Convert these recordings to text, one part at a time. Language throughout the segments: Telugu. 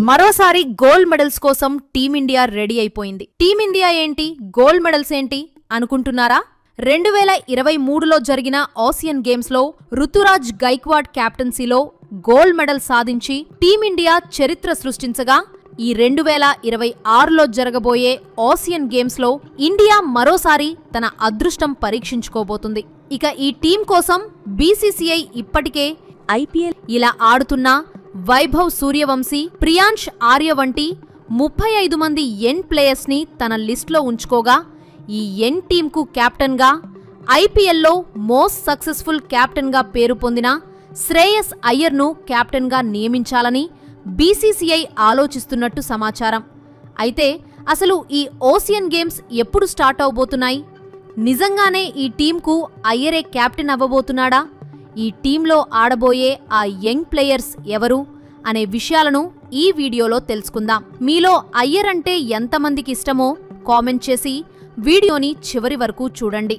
మరోసారి గోల్డ్ మెడల్స్ కోసం టీమిండియా రెడీ అయిపోయింది. టీమిండియా ఏంటి, గోల్డ్ మెడల్స్ ఏంటి అనుకుంటున్నారా? 2023లో జరిగిన ఆసియన్ గేమ్స్ లో రుతురాజ్ గైక్వాడ్ క్యాప్టెన్సీలో గోల్డ్ మెడల్ సాధించి టీమిండియా చరిత్ర సృష్టించగా, ఈ 2026లో జరగబోయే ఆసియన్ గేమ్స్ లో ఇండియా మరోసారి తన అదృష్టం పరీక్షించుకోబోతుంది. ఇక ఈ టీం కోసం బీసీసీఐ ఇప్పటికే ఐపీఎల్ ఇలా ఆడుతున్న వైభవ్ సూర్యవంశీ, ప్రియాంష్ ఆర్య వంటి 35 మంది యంగ్ ప్లేయర్స్ ని తన లిస్ట్లో ఉంచుకోగా, ఈ యంగ్ టీంకు కెప్టెన్గా ఐపీఎల్లో మోస్ట్ సక్సెస్ఫుల్ కెప్టెన్గా పేరు పొందిన శ్రేయస్ అయ్యర్ను కెప్టెన్గా నియమించాలని బీసీసీఐ ఆలోచిస్తున్నట్టు సమాచారం. అయితే అసలు ఈ ఆసియన్ గేమ్స్ ఎప్పుడు స్టార్ట్ అవబోతున్నాయి? నిజంగానే ఈ టీంకు అయ్యరే కెప్టెన్ అవ్వబోతున్నాడా? ఈ టీంలో ఆడబోయే ఆ యంగ్ ప్లేయర్స్ ఎవరు అనే విషయాలను ఈ వీడియోలో తెలుసుకుందాం. మీలో అయ్యర్ అంటే ఎంతమందికి ఇష్టమో కామెంట్ చేసి వీడియోని చివరి వరకు చూడండి.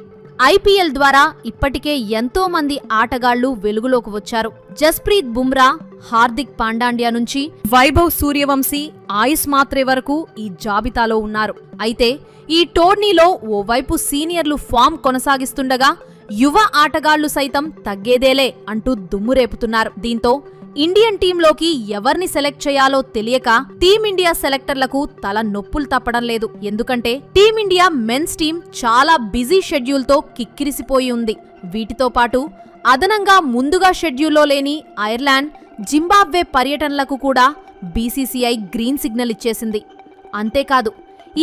ఐపీఎల్ ద్వారా ఇప్పటికే ఎంతో మంది ఆటగాళ్లు వెలుగులోకి వచ్చారు. జస్ప్రీత్ బుమ్రా, హార్దిక్ పాండ్యా నుంచి వైభవ్ సూర్యవంశీ, ఆయుష్ మాత్రే వరకు ఈ జాబితాలో ఉన్నారు. అయితే ఈ టోర్నీలో ఓవైపు సీనియర్లు ఫామ్ కొనసాగిస్తుండగా, యువ ఆటగాళ్లు సైతం తగ్గేదేలే అంటూ దుమ్మురేపుతున్నారు. దీంతో ఇండియన్ టీంలోకి ఎవరిని సెలెక్ట్ చేయాలో తెలియక టీమిండియా సెలెక్టర్లకు తల నొప్పులు తప్పడం లేదు. ఎందుకంటే టీమిండియా మెన్స్ టీం చాలా బిజీ షెడ్యూల్తో కిక్కిరిసిపోయి ఉంది. వీటితో పాటు అదనంగా ముందుగా షెడ్యూల్లో లేని ఐర్లాండ్, జింబాబ్వే పర్యటనలకు కూడా బీసీసీఐ గ్రీన్ సిగ్నల్ ఇచ్చేసింది. అంతేకాదు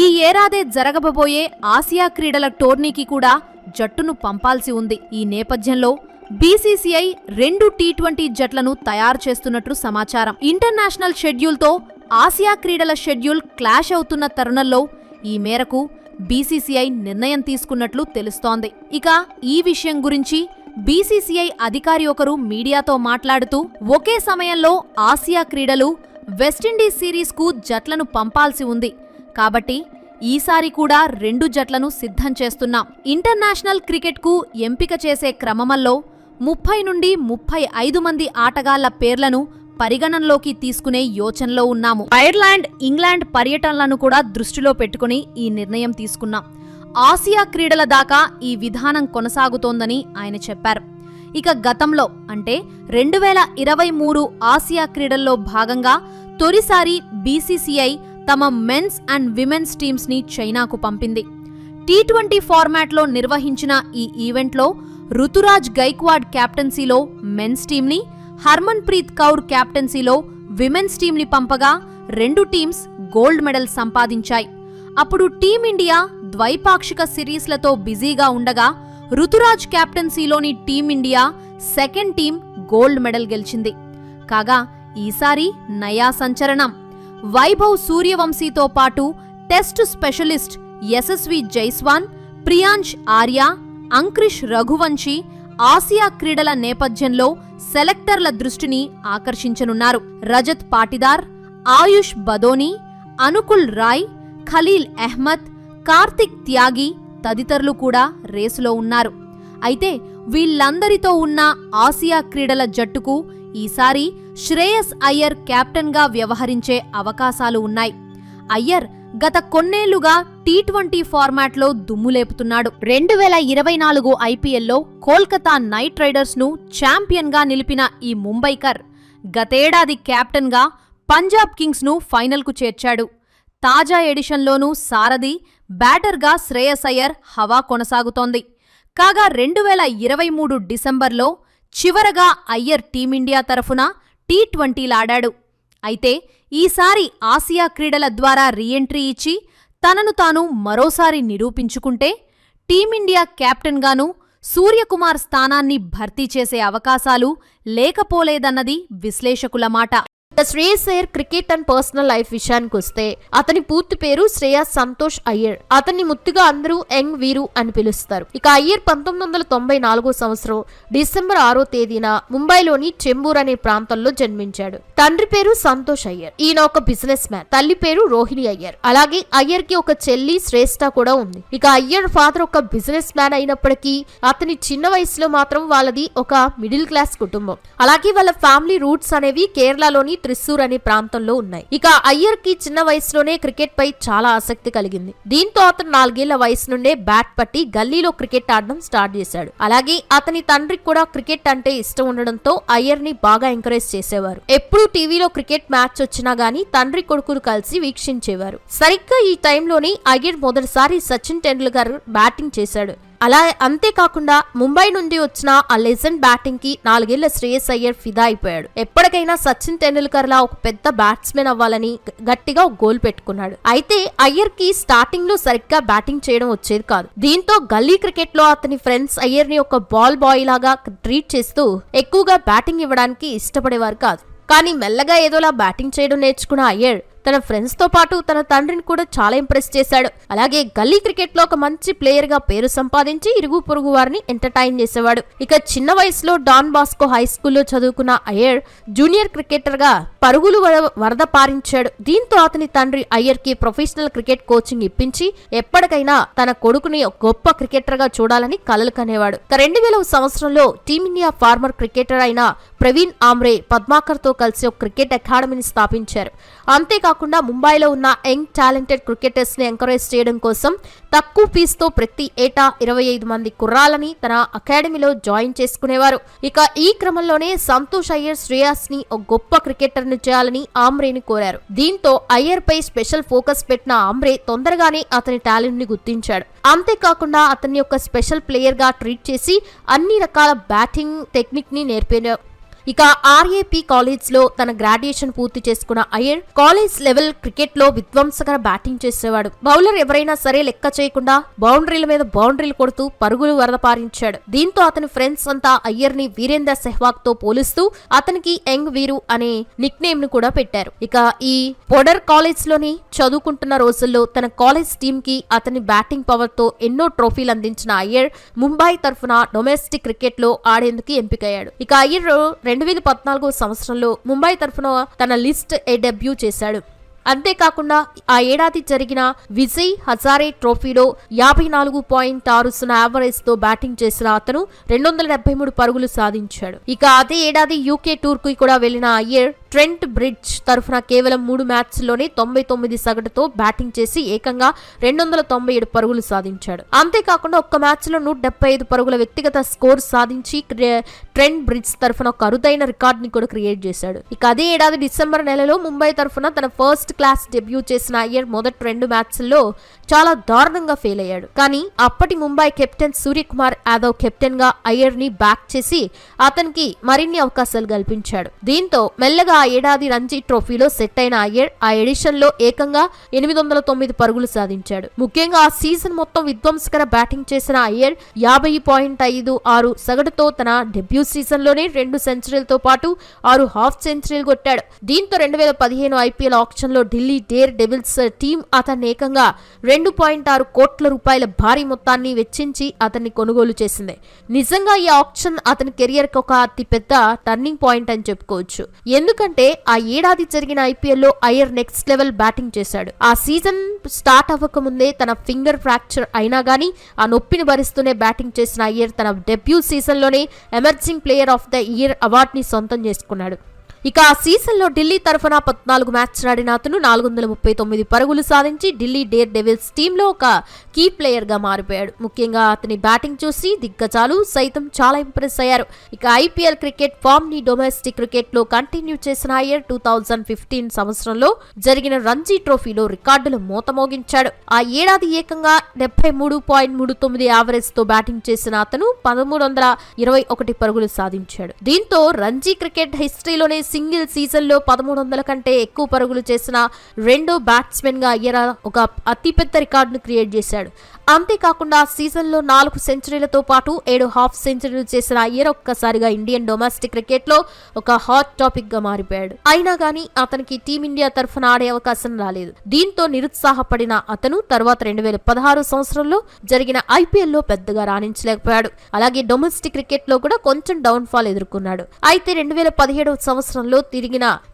ఈ ఏడాదే జరగబోయే ఆసియా క్రీడల టోర్నీకి కూడా జట్టును పంపాల్సి ఉంది. ఈ నేపథ్యంలో బీసీసీఐ 2 టీ20 జట్లను తయారు చేస్తున్నట్టు సమాచారం. ఇంటర్నేషనల్ షెడ్యూల్తో ఆసియా క్రీడల షెడ్యూల్ క్లాష్ అవుతున్న తరుణంలో ఈ మేరకు బీసీసీఐ నిర్ణయం తీసుకున్నట్లు తెలుస్తోంది. ఇక ఈ విషయం గురించి బీసీసీఐ అధికారి ఒకరు మీడియాతో మాట్లాడుతూ, ఒకే సమయంలో ఆసియా క్రీడలు, వెస్టిండీస్ సిరీస్కు జట్లను పంపాల్సి ఉంది కాబట్టి ఈసారి కూడా 2 జట్లను సిద్ధం చేస్తున్నాం. ఇంటర్నేషనల్ క్రికెట్కు ఎంపిక చేసే క్రమంలో 30 నుండి 35 మంది ఆటగాళ్ల పేర్లను పరిగణనలోకి తీసుకునే యోచనలో ఉన్నాము. ఐర్లాండ్, ఇంగ్లాండ్ పర్యటనలను కూడా దృష్టిలో పెట్టుకుని ఈ నిర్ణయం తీసుకున్నాం. ఆసియా క్రీడల దాకా ఈ విధానం కొనసాగుతోందని ఆయన చెప్పారు. ఇక గతంలో అంటే 2023 ఆసియా క్రీడల్లో భాగంగా తొలిసారి బీసీసీఐ తమ మెన్స్ అండ్ విమెన్స్ టీమ్స్ ని చైనాకు పంపింది. టీ20 ఫార్మాట్లో నిర్వహించిన ఈ ఈవెంట్లో రుతురాజ్ గైక్వాడ్ క్యాప్టెన్సీలో మెన్స్ టీంని, హర్మన్ ప్రీత్ కౌర్ క్యాప్టెన్సీలో విమెన్స్ టీంని పంపగా 2 టీమ్స్ గోల్డ్ మెడల్ సంపాదించాయి. అప్పుడు టీమిండియా ద్వైపాక్షిక సిరీస్లతో బిజీగా ఉండగా, రుతురాజ్ క్యాప్టెన్సీలోని team India second team gold medal గెలిచింది. కాగా ఈసారి నయా సంచలనం. వైభవ్ సూర్యవంశీతో పాటు టెస్ట్ స్పెషలిస్ట్ యశస్వి జైస్వాల్, ప్రియాంష్ ఆర్య, అంక్రిష్ రఘువంశీ ఆసియా క్రీడల నేపథ్యంలో సెలెక్టర్ల దృష్టిని ఆకర్షించనున్నారు. రజత్ పాటిదార్, ఆయుష్ బదోని, అనుకుల్ రాయ్, ఖలీల్ అహ్మద్, కార్తిక్ త్యాగి తదితరులు కూడా రేసులో ఉన్నారు. అయితే వీళ్లందరితో ఉన్న ఆసియా క్రీడల జట్టుకు ఈసారి శ్రేయస్ అయ్యర్ కెప్టెన్గా వ్యవహరించే అవకాశాలు ఉన్నాయి. అయ్యర్ గత కొన్నేళ్లుగా టీ20 ఫార్మాట్లో దుమ్ములేపుతున్నాడు. 2024 ఐపీఎల్లో కోల్కతా నైట్ రైడర్స్ ను ఛాంపియన్గా నిలిపిన ఈ ముంబైకర్ గతేడాది కెప్టెన్గా పంజాబ్ కింగ్స్ ను ఫైనల్కు చేర్చాడు. తాజా ఎడిషన్లోనూ సారథి, బ్యాటర్గా శ్రేయస్ అయ్యర్ హవా కొనసాగుతోంది. కాగా 2023 డిసెంబర్లో చివరగా అయ్యర్ టీమిండియా తరఫున టీ20లాడాడు. అయితే ఈసారి ఆసియా క్రీడల ద్వారా రీఎంట్రీ ఇచ్చి తనను తాను మరోసారి నిరూపించుకుంటే టీమిండియా కెప్టెన్గాను సూర్యకుమార్ స్థానాన్ని భర్తీ చేసే అవకాశాలు లేకపోలేదన్నది విశ్లేషకుల మాట. Shreyas Iyer cricket and personal life విషయానికి వస్తే, అతని పూర్తి పేరు శ్రేయస్ సంతోష్ అయ్యర్. అతన్ని ముద్దుగా అందరూ యంగ్ వీరు అని పిలుస్తారు. ఇక అయ్యర్ 1994 సంవత్సరం డిసెంబర్ 6వ తేదీన ముంబైలోని చెంబూర్ అనే ప్రాంతంలో జన్మించాడు. తండ్రి పేరు సంతోష్ అయ్యర్. ఈయన ఒక బిజినెస్ మ్యాన్. తల్లి పేరు రోహిణి అయ్యర్. అలాగే అయ్యర్ కి ఒక చెల్లి శ్రేష్ఠ కూడా ఉంది. ఇక అయ్యర్ ఫాదర్ ఒక బిజినెస్ మ్యాన్ అయినప్పటికీ అతని చిన్న వయసులో మాత్రం వాళ్ళది ఒక మిడిల్ క్లాస్ కుటుంబం. అలాగే వాళ్ళ ఫ్యామిలీ రూట్స్ అనేవి కేరళలోని త్రిశూర్ అనే ప్రాంతంలో ఉన్నాయి. ఇక అయ్యర్ కి చిన్న వయసులోనే క్రికెట్ పై చాలా ఆసక్తి కలిగింది. దీంతో అతను 4 ఏళ్ల వయసు నుండే బ్యాట్ పట్టి గల్లీలో క్రికెట్ ఆడడం స్టార్ట్ చేశాడు. అలాగే అతని తండ్రికి కూడా క్రికెట్ అంటే ఇష్టం ఉండడంతో అయ్యర్ ని బాగా ఎంకరేజ్ చేసేవారు. ఎప్పుడు టీవీలో క్రికెట్ మ్యాచ్ వచ్చినా గానీ తండ్రి కొడుకులు కలిసి వీక్షించేవారు. సరిగ్గా ఈ టైంలోని అయ్యర్ మొదటిసారి సచిన్ టెండూల్కర్ బ్యాటింగ్ చేశాడు. అలా అంతేకాకుండా ముంబై నుండి వచ్చిన ఆ లెజెండ్ బ్యాటింగ్ కి 4 ఏళ్ల శ్రేయస్ అయ్యర్ ఫిదా అయిపోయాడు. ఎప్పటికైనా సచిన్ టెండూల్కర్ లా ఒక పెద్ద బ్యాట్స్మెన్ అవ్వాలని గట్టిగా ఒక గోల్ పెట్టుకున్నాడు. అయితే అయ్యర్ కి స్టార్టింగ్ లో సరిగ్గా బ్యాటింగ్ చేయడం వచ్చేది కాదు. దీంతో గల్లీ క్రికెట్ లో అతని ఫ్రెండ్స్ అయ్యర్ ని ఒక బాల్ బాయ్ లాగా ట్రీట్ చేస్తూ ఎక్కువగా బ్యాటింగ్ ఇవ్వడానికి ఇష్టపడేవారు కాదు. కానీ మెల్లగా ఏదోలా బ్యాటింగ్ చేయడం నేర్చుకున్న అయ్యర్ తన ఫ్రెండ్స్ తో పాటు తన తండ్రిని కూడా చాలా ఇంప్రెస్ చేశాడు. అలాగే గల్లీ క్రికెట్ లో ఒక మంచి ప్లేయర్ గా పేరు సంపాదించి ఇరుగు పొరుగు వారిని ఎంటర్టైన్ చేసేవాడు. ఇక చిన్న వయసులో డాన్ బాస్కో హై స్కూల్లో చదువుకున్న అయ్యర్ జూనియర్ క్రికెటర్ గా పరుగులు వరద పారించాడు. దీంతో అతని తండ్రి అయ్యర్ కి ప్రొఫెషనల్ క్రికెట్ కోచింగ్ ఇప్పించి ఎప్పటికైనా తన కొడుకుని గొప్ప క్రికెటర్ గా చూడాలని కలలు కనేవాడు. 2000 సంవత్సరంలో టీమిండియా ఫార్మర్ క్రికెటర్ అయిన ప్రవీణ్ ఆమ్రే పద్మాకర్ తో కలిసి ఒక క్రికెట్ అకాడమీని స్థాపించారు. అంతేకాకుండా ముంబైలో ఉన్న యంగ్ టాలెంటెడ్ క్రికెటర్స్ ని ఎంకరేజ్ చేయడం కోసం తక్కువ ఫీజుతో ప్రతి ఏటా 25 మంది కుర్రాలని తన అకాడమీలో జాయిన్ చేసుకునేవారు. ఇక ఈ క్రమంలోనే సంతోష్ అయ్యర్ శ్రేయాస్ ని ఒక గొప్ప క్రికెటర్ ని చేయాలని ఆమ్రేని కోరారు. దీంతో అయ్యర్ పై స్పెషల్ ఫోకస్ పెట్టిన ఆమ్రే తొందరగానే అతని టాలెంట్ ని గుర్తించాడు. అంతేకాకుండా అతన్ని ఒక స్పెషల్ ప్లేయర్ గా ట్రీట్ చేసి అన్ని రకాల బ్యాటింగ్ టెక్నిక్ ని నేర్పారు. ఇక ఆర్ఏపీ కాలేజ్ లో తన గ్రాడ్యుయేషన్ పూర్తి చేసుకున్న అయ్యర్ కాలేజ్ లెవెల్ క్రికెట్ లో విధ్వంసకర బ్యాటింగ్ చేసేవాడు. బౌలర్ ఎవరైనా సరే లెక్క చేయకుండా బౌండరీల మీద బౌండరీలు కొడుతూ పరుగులు వరద పారించాడు. దీంతో అతని ఫ్రెండ్స్ అంతా అయ్యర్ ని వీరేందర్ సెహ్వాగ్ తో పోలుస్తూ అతనికి యంగ్ వీరు అనే నిక్ నేమ్ ను కూడా పెట్టారు. ఇక ఈ పొడర్ కాలేజ్ లోని చదువుకుంటున్న రోజుల్లో తన కాలేజ్ టీమ్ కి అతని బ్యాటింగ్ పవర్ తో ఎన్నో ట్రోఫీలు అందించిన అయ్యర్ ముంబై తరఫున డొమెస్టిక్ క్రికెట్ లో ఆడేందుకు ఎంపికయ్యాడు. ఇక అయ్యర్ 2014 సంవత్సరంలో ముంబై తరఫున తన లిస్ట్ డెబ్యూ చేశాడు. అంతేకాకుండా ఆ ఏడాది జరిగిన విజయ్ హజారే ట్రోఫీలో 54.60 యావరేజ్ తో బ్యాటింగ్ చేసిన అతను 273 పరుగులు సాధించాడు. ఇక అదే ఏడాది యూకే టూర్ కు కూడా వెళ్లిన అయ్యర్ ట్రెంట్ బ్రిడ్జ్ తరఫున కేవలం 3 మ్యాచ్ల్లోనే 99 సగటుతో బ్యాటింగ్ చేసి ఏకంగా 297 పరుగులు సాధించాడు. అంతేకాకుండా ఒక్క మ్యాచ్ లో 175 పరుగుల వ్యక్తిగత స్కోర్ సాధించి ట్రెంట్ బ్రిడ్జ్ తరఫున ఒక అరుదైన రికార్డ్ ని కూడా క్రియేట్ చేశాడు. ఇక అదే ఏడాది డిసెంబర్ నెలలో ముంబై తరఫున తన ఫస్ట్ క్లాస్ డెబ్యూ చేసిన అయ్యర్ మొదటి 2 మ్యాచ్ల్లో చాలా దారుణంగా ఫెయిల్ అయ్యాడు. కానీ అప్పటి ముంబై కెప్టెన్ సూర్యకుమార్ యాదవ్ కెప్టెన్ గా అయ్యర్ ని బ్యాక్ చేసి అతనికి మరిన్ని అవకాశాలు కల్పించాడు. దీంతో మెల్లగా ఆ ఏడాది రంజీ ట్రోఫీలో సెట్ అయిన అయ్యర్ ఆ ఎడిషన్ లో ఏకంగా 809 పరుగులు సాధించాడు. ముఖ్యంగా ఆ సీజన్ మొత్తం విధ్వంసకర బ్యాటింగ్ చేసిన అయ్యర్ 50.56 సగటుతో తన డెబ్యూ సీజన్ లోనే 2 సెంచరీలతో పాటు 6 హాఫ్ సెంచరీలు కొట్టాడు. దీంతో 2015 ఐపీఎల్ ఆక్షన్ లో ఢిల్లీ డేర్ డెవిల్స్ టీం అతన్ని ఏకంగా 2.6 కోట్ల రూపాయల భారీ మొత్తాన్ని వెచ్చించి అతన్ని కొనుగోలు చేసింది. నిజంగా ఈ ఆక్షన్ అతని కెరియర్ కి ఒక అతి పెద్ద టర్నింగ్ పాయింట్ అని చెప్పుకోవచ్చు. ఎందుకంటే ఆ ఏడాది జరిగిన ఐపీఎల్ లో అయ్యర్ నెక్స్ట్ లెవెల్ బ్యాటింగ్ చేశాడు. ఆ సీజన్ స్టార్ట్ అవ్వక ముందే తన ఫింగర్ ఫ్రాక్చర్ అయినా గానీ ఆ నొప్పిని భరిస్తూనే బ్యాటింగ్ చేసిన అయ్యర్ తన డెబ్యూ సీజన్ లోనే emerging player of the year award ని సొంతం చేసుకున్నాడు. ఇక ఆ సీజన్ లో ఢిల్లీ తరఫున 14 మ్యాచ్లు ఆడిన అతను 439 పరుగులు సాధించి ఢిల్లీ డేర్ డెవిల్స్ టీంలో ఒక కీ ప్లేయర్ గా మారిపోయాడు. ముఖ్యంగా అతని బ్యాటింగ్ చూసి దిగ్గజాలు సైతం చాలా ఇంప్రెస్ అయ్యారు. ఇక ఐపీఎల్ క్రికెట్ ఫామ్ ని డొమెస్టిక్ క్రికెట్ లో కంటిన్యూ చేసిన అయ్యర్ 2015 సంవత్సరంలో జరిగిన రంజీ ట్రోఫీలో రికార్డులు మోతమోగించాడు. ఆ ఏడాది ఏకంగా 73.39 యావరేజ్ తో బ్యాటింగ్ చేసిన అతను 1321 పరుగులు సాధించాడు. దీంతో రంజీ క్రికెట్ హిస్టరీలోనే సింగిల్ సీజన్ లో 1300 కంటే ఎక్కువ పరుగులు చేసిన రెండో బ్యాట్స్మెన్ గా అయ్యర్ ఒక అతిపెద్ద రికార్డును క్రియేట్ చేశాడు. అంతేకాకుండా సీజన్ లో 4 సెంచరీలతో పాటు 7 హాఫ్ సెంచరీలు చేసిన అయ్యర్ ఒక్కసారిగా ఇండియన్ డొమెస్టిక్ క్రికెట్ లో ఒక హాట్ టాపిక్ గా మారిపోయాడు. అయినా గానీ అతనికి టీమిండియా తరఫున ఆడే అవకాశం రాలేదు. దీంతో నిరుత్సాహపడిన అతను తర్వాత 2016 సంవత్సరంలో జరిగిన ఐపీఎల్ లో పెద్దగా రాణించలేకపోయాడు. అలాగే డొమెస్టిక్ క్రికెట్ లో కూడా కొంచెం డౌన్ ఫాల్ ఎదుర్కొన్నాడు. అయితే 2017 సంవత్సరం సంవత్సరంలో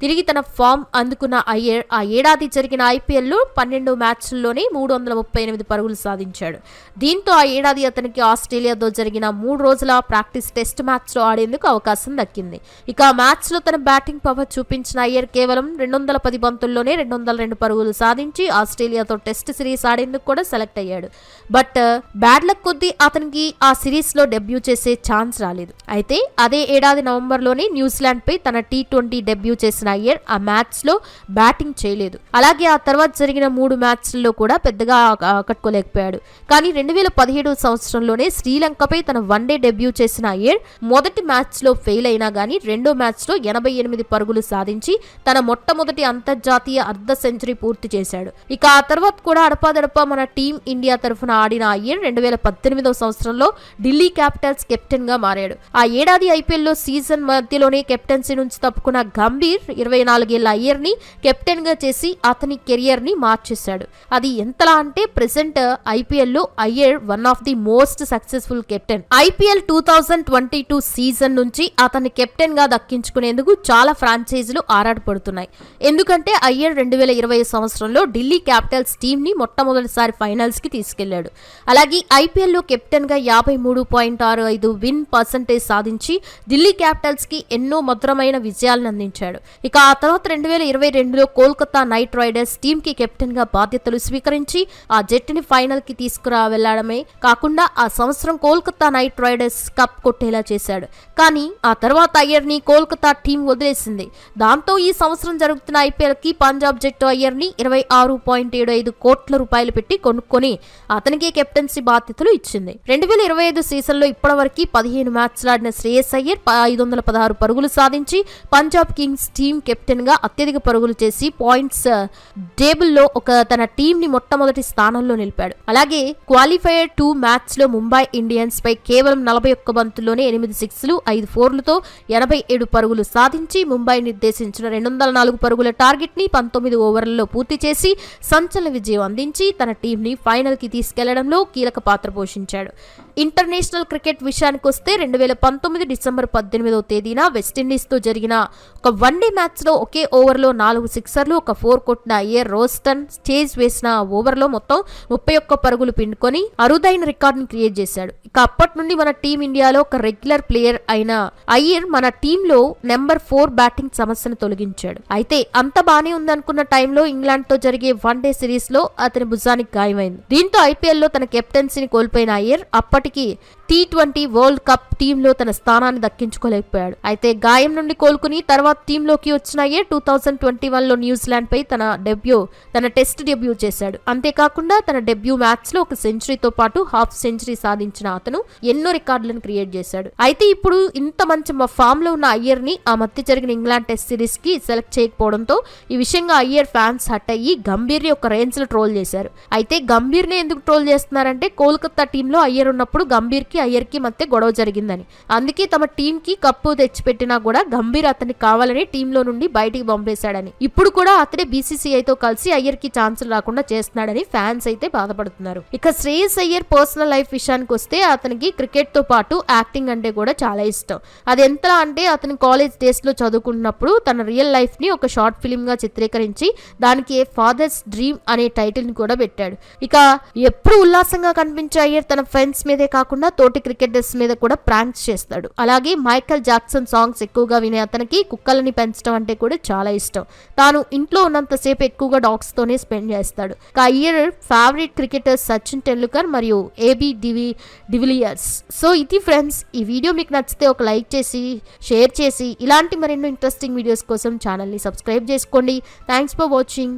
తిరిగి తన ఫామ్ అందుకున్న అయ్యర్ ఆ ఏడాది జరిగిన ఐపీఎల్లో 12 మ్యాచ్ల్లోనే 338 పరుగులు సాధించాడు. దీంతో ఆ ఏడాది అతనికి ఆస్ట్రేలియాతో జరిగిన 3 రోజుల ప్రాక్టీస్ టెస్ట్ మ్యాచ్లో ఆడేందుకు అవకాశం దక్కింది. ఇక ఆ మ్యాచ్లో తన బ్యాటింగ్ పవర్ చూపించిన అయ్యర్ కేవలం 210 బంతుల్లోనే 202 పరుగులు సాధించి ఆస్ట్రేలియాతో టెస్ట్ సిరీస్ ఆడేందుకు కూడా సెలెక్ట్ అయ్యాడు. బట్ బ్యాడ్ లక్ కొద్దీ అతనికి ఆ సిరీస్ లో డెబ్యూ చేసే ఛాన్స్ రాలేదు. అయితే అదే ఏడాది నవంబర్లోనే న్యూజిలాండ్ పై తన T20 డెబ్యూ చేసిన అయ్యర్ ఆ మ్యాచ్ లో బ్యాటింగ్ చేయలేదు. అలాగే ఆ తర్వాత జరిగిన 3 మ్యాచ్ల్లో కూడా పెద్దగా ఆకట్టుకోలేకపోయాడు. కానీ 2017 సంవత్సరంలోనే శ్రీలంకపై తన వన్డే డెబ్యూ చేసిన అయ్యర్ మొదటి మ్యాచ్ లో ఫెయిల్ అయినా గానీ రెండో మ్యాచ్ లో 88 పరుగులు సాధించి తన మొట్టమొదటి అంతర్జాతీయ అర్ధ సెంచరీ పూర్తి చేశాడు. ఇక ఆ తర్వాత కూడా అడపాదడపా మన టీం ఇండియా తరఫున ఆడిన అయ్యర్ 2018 సంవత్సరంలో ఢిల్లీ క్యాపిటల్స్ కెప్టెన్ గా మారాడు. ఆ ఏడాది ఐపీఎల్లో సీజన్ మధ్యలోనే కెప్టెన్సీ నుంచి తప్పుకున్న గంభీర్ 24 ఏళ్ల అయ్యర్ ని కెప్టెన్ గా చేసి అతని కెరియర్ ని మార్చేశాడు. అది ఎంతలా అంటే ప్రెసెంట్ ఐపీఎల్ లో Iyer one of the most successful captain. IPL 2022 season నుంచి అతన్ని కెప్టెన్ గా దక్కించుకునేందుకు చాలా ఫ్రాంచైజీలు ఆరాటపడుతున్నాయి. ఎందుకంటే అయ్యర్ 2020 సంవత్సరంలో ఢిల్లీ క్యాపిటల్స్ టీమ్ ని మొట్టమొదటిసారి ఫైనల్స్ కి తీసుకెళ్లాడు. అలాగే ఐపీఎల్ లో కెప్టెన్ గా 53.65 విన్ పర్సెంటేజ్ సాధించి ఢిల్లీ క్యాపిటల్స్ కి ఎన్నో మధురమైన విజయాలను అందించాడు. ఇక ఆ తర్వాత 2022లో కోల్కతా నైట్ రైడర్స్ టీమ్ కి కెప్టెన్ గా బాధ్యతలు స్వీకరించి ఆ జట్టుని ఫైనల్ కి తీసుకురావెళ్లడమే కాకుండా ఆ సంవత్సరం కోల్కతా నైట్ రైడర్స్ కప్ కొట్టేలా చేశాడు. కానీ ఆ తర్వాత అయ్యర్ ని కోల్కతా టీం వదిలేసింది. దాంతో ఈ సంవత్సరం జరుగుతున్న ఐపీఎల్ కి పంజాబ్ జట్టు అయ్యర్ ని 26.75 కోట్ల రూపాయలు పెట్టి కొనుక్కొని అతనికి కెప్టెన్సీ బాధ్యతలు ఇచ్చింది. 2025 సీజన్ లో ఇప్పటివరకు 15 మ్యాచ్లు ఆడిన శ్రేయస్ అయ్యర్ 516 పరుగులు సాధించి పంజాబ్ కింగ్స్ టీమ్ కెప్టెన్ గా అత్యధిక పరుగులు చేసి పాయింట్స్ టేబుల్ లో తన టీం ని మొట్టమొదటి స్థానంలో నిలిపాడు. అలాగే క్వాలిఫైయర్ 2 మ్యాచ్ లో ముంబై ఇండియన్స్ పై కేవలం 41 బంతుల్లోనే 8 సిక్స్లు 5 ఫోర్లతో 87 పరుగులు సాధించి ముంబై నిర్దేశించిన 204 పరుగుల టార్గెట్ ని 19 ఓవర్లలో పూర్తి చేసి సంచలన విజయం అందించి తన టీం ని ఫైనల్ కి తీసుకెళ్లడంలో కీలక పాత్ర పోషించాడు. ఇంటర్నేషనల్ క్రికెట్ విషయానికి వస్తే 2019 డిసెంబర్ 18వ తేదీన వెస్టిండీస్ తో జరిగిన ఒక వన్డే మ్యాచ్ లో ఒకే ఓవర్ లో 4 సిక్సర్లు 4 కొట్టిన అయ్యర్ రోస్టన్ స్టేజ్ వేసిన ఓవర్ లో మొత్తం 31 పరుగులు పిండుకొని అరుదైన రికార్డ్ ని క్రియేట్ చేశాడు. ఇక అప్పటి నుండి మన టీం ఇండియాలో ఒక రెగ్యులర్ ప్లేయర్ అయిన అయ్యర్ మన టీంలో నెంబర్ 4 బ్యాటింగ్ సమస్యను తొలగించాడు. అయితే అంత బానే ఉందనుకున్న టైంలో ఇంగ్లాండ్ తో జరిగే వన్డే సిరీస్ లో అతని భుజానికి గాయమైంది. దీంతో ఐపీఎల్ లో తన కెప్టెన్సీని కోల్పోయిన అయ్యర్ అప్పటికి T20 వరల్డ్ కప్ టీంలో తన స్థానాన్ని దక్కించుకోలేకపోయాడు. అయితే గాయం నుండి కోలుకుని తర్వాత టీంలోకి వచ్చిన అయ్యర్ 2021లో న్యూజిలాండ్ పై తన టెస్ట్ డెబ్యూ చేశాడు. అంతేకాకుండా తన డెబ్యూ మ్యాచ్ లో ఒక సెంచరీతో పాటు హాఫ్ సెంచరీ సాధించిన అతను ఎన్నో రికార్డులను క్రియేట్ చేశాడు. అయితే ఇప్పుడు ఇంత మంచి ఫామ్ లో ఉన్న అయ్యర్ ని ఆ మధ్య జరిగిన ఇంగ్లాండ్ టెస్ట్ సిరీస్ కి సెలెక్ట్ చేయకపోవడంతో ఈ విషయంగా అయ్యర్ ఫ్యాన్స్ హట్ అయ్యి గంభీర్ ని ఒక రేంజ్ లో ట్రోల్ చేశారు. అయితే గంభీర్ ని ఎందుకు ట్రోల్ చేస్తున్నారంటే కోల్కతా టీంలో అయ్యర్ ఉన్నప్పుడు గంభీర్ కి అయ్యర్ కి మధ్య గొడవ జరిగిందని, అందుకే తమ టీం కి కప్పు తెచ్చిపెట్టినా కూడా గంభీర్ అతన్ని కావాలని టీంలో నుండి బయటికి పంపేశాడని, ఇప్పుడు కూడా అతడే బీసీసీఐతో కలిసి అయ్యర్ కి ఛాన్సులు రాకుండా చేస్తున్నాడని ఫ్యాన్స్ అయితే బాధపడుతున్నారు. ఇక శ్రేయస్ అయ్యర్ పర్సనల్ లైఫ్ విషయానికి వస్తే అతనికి క్రికెట్ తో పాటు యాక్టింగ్ అంటే కూడా చాలా ఇష్టం. అది ఎంత అంటే అతని కాలేజ్ డేస్ లో చదువుకున్నప్పుడు తన రియల్ లైఫ్ ని ఒక షార్ట్ ఫిల్మ్ గా చిత్రీకరించి దానికి ఫాదర్స్ డ్రీమ్ అనే టైటిల్ ని కూడా పెట్టాడు. ఇక ఎప్పుడు ఉల్లాసంగా కనిపించే అయ్యర్ తన ఫ్రెండ్స్ మీదే కాకుండా తోటి క్రికెటర్స్ మీద కూడా ప్రాంక్స్ చేస్తాడు. అలాగే మైకల్ జాక్సన్ సాంగ్స్ ఎక్కువగా వినే అతనికి కుక్కలని పెంచడం అంటే కూడా చాలా ఇష్టం. తాను ఇంట్లో ఉన్నంతసేపు ఎక్కువగా డాగ్స్ తోనే స్పెండ్ చేస్తాడు. అయ్యర్ ఫేవరెట్ క్రికెటర్స్ సచిన్ టెండూల్కర్ మరియు ఏబీ డివిలియర్స్. సో ఇది ఫ్రెండ్స్, ఈ వీడియో మీకు నచ్చితే ఒక లైక్ చేసి షేర్ చేసి ఇలాంటి మరెన్నో ఇంట్రెస్టింగ్ వీడియోస్ కోసం ఛానల్ని సబ్స్క్రైబ్ చేసుకోండి. Thanks for watching.